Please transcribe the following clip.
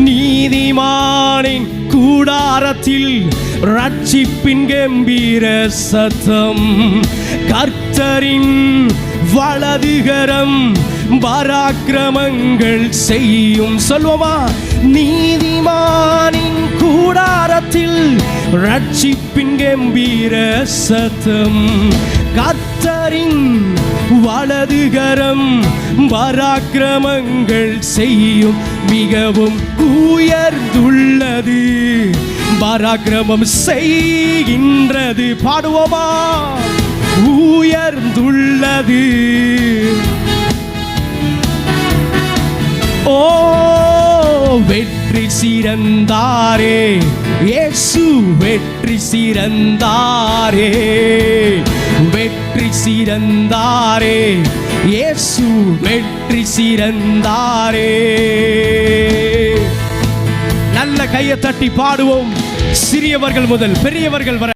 நீதிமானின் கூடாரத்தில் ரட்சிப்பின் கம்பீர சத்தம். கர்த்தரின் வலதுகரம் பராக்கிரமங்கள் செய்யும். சொல்லுவோமா? நீதிமானின் கூடாரத்தில் ரட்சிப்பின் கம்பீர சத்தம். கர்த்தரின் வலதுகரம் பராக்கிரமங்கள் செய்யும். மிகவும் உயர்ந்துள்ளது, பராக்கிரமம் செய்கின்றது. பாடுவோமா? உயர்ந்துள்ளது. ஓ, வெற்றி சிறந்தாரே இயேசு, வெற்றி சிறந்தாரே, வெற்றி சிறந்தாரே இயேசு, வெற்றி சிறந்தாரே. நல்ல கையை தட்டி பாடுவோம். சிறியவர்கள் முதல் பெரியவர்கள் வரை